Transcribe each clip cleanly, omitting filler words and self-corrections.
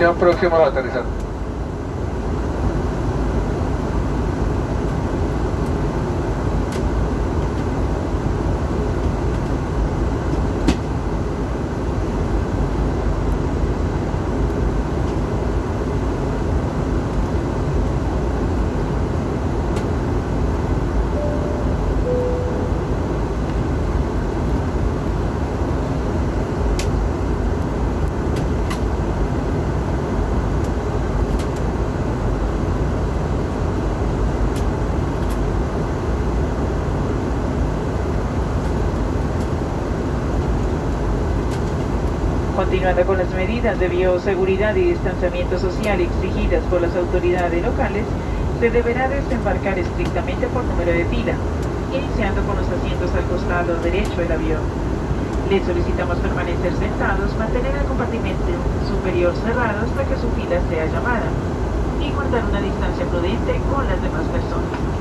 Ya próximo a aterrizar. Continuando con las medidas de bioseguridad y distanciamiento social exigidas por las autoridades locales, se deberá desembarcar estrictamente por número de fila, iniciando con los asientos al costado derecho del avión. Les solicitamos permanecer sentados, mantener el compartimento superior cerrado hasta que su fila sea llamada y guardar una distancia prudente con las demás personas.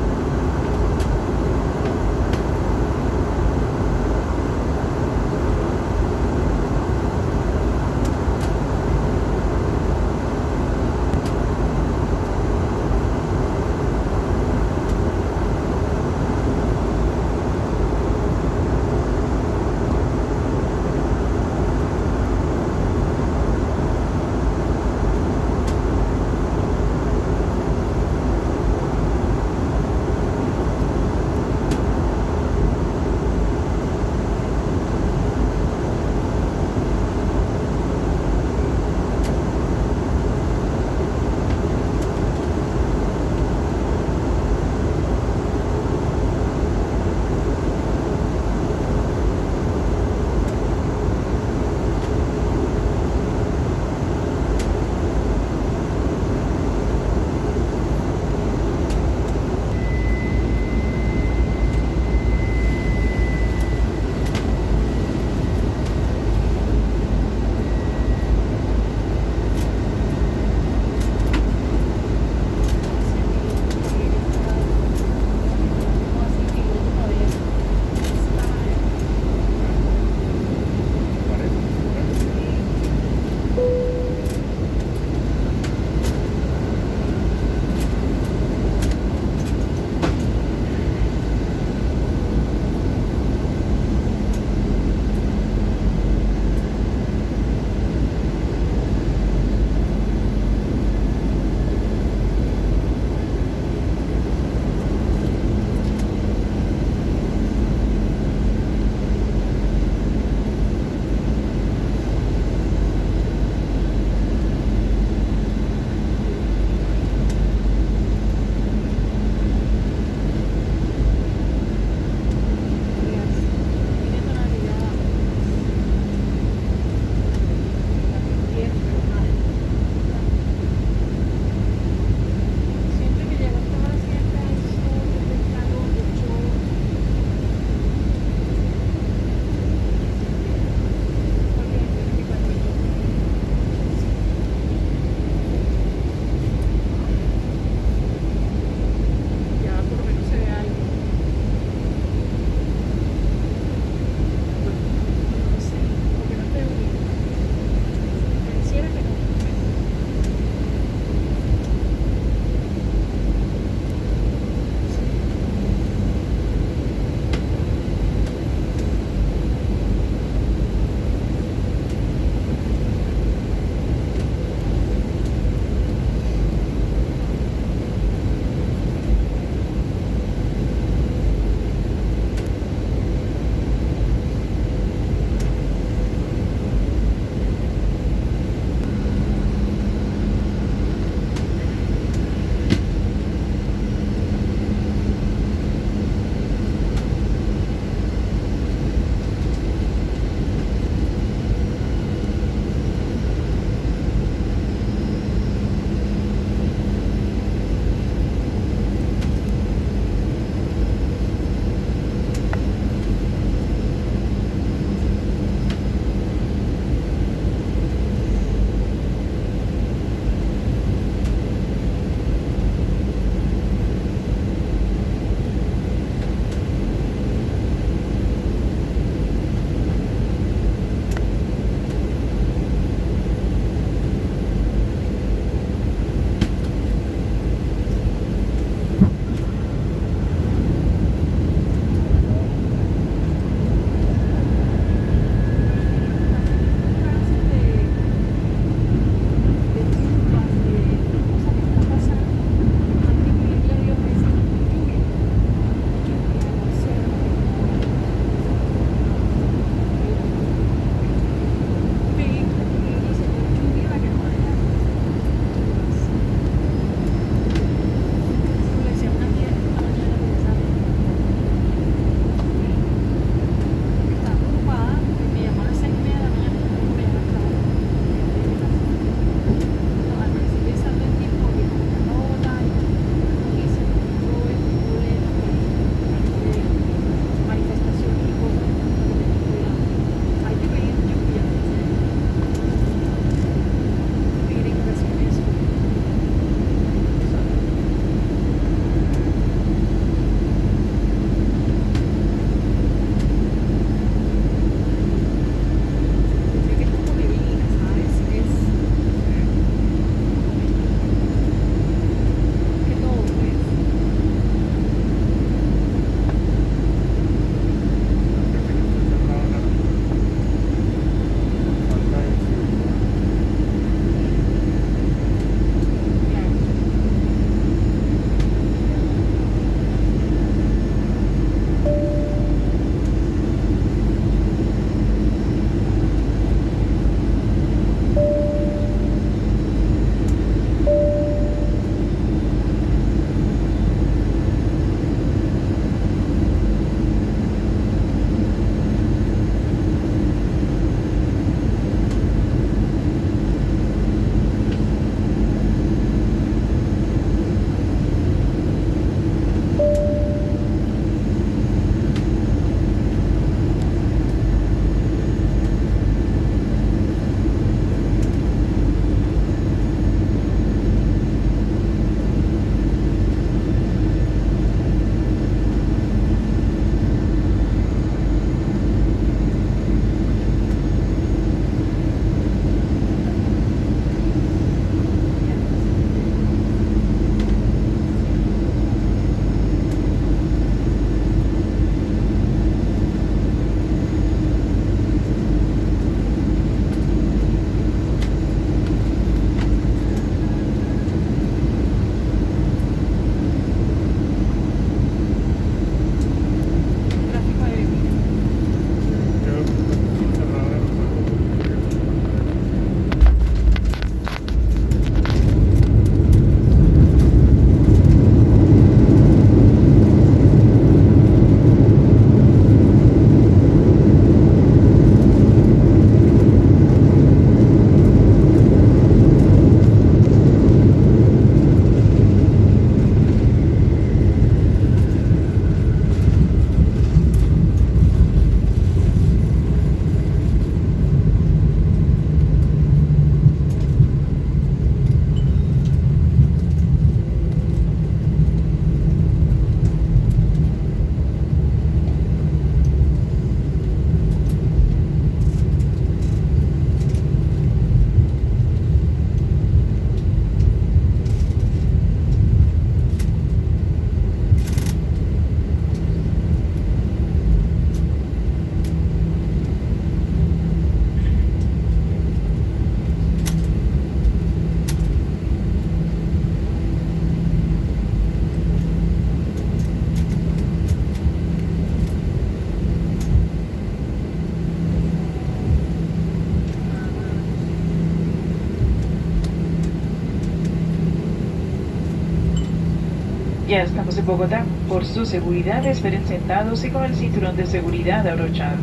Ya estamos en Bogotá. Por su seguridad, esperen sentados y con el cinturón de seguridad abrochado.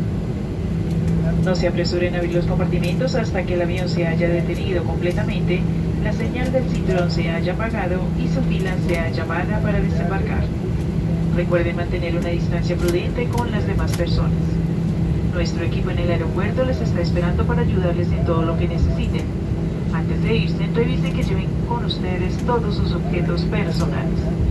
No se apresuren a abrir los compartimentos hasta que el avión se haya detenido completamente, la señal del cinturón se haya apagado y su fila sea llamada para desembarcar. Recuerden mantener una distancia prudente con las demás personas. Nuestro equipo en el aeropuerto les está esperando para ayudarles en todo lo que necesiten. Antes de irse, revisen que lleven con ustedes todos sus objetos personales.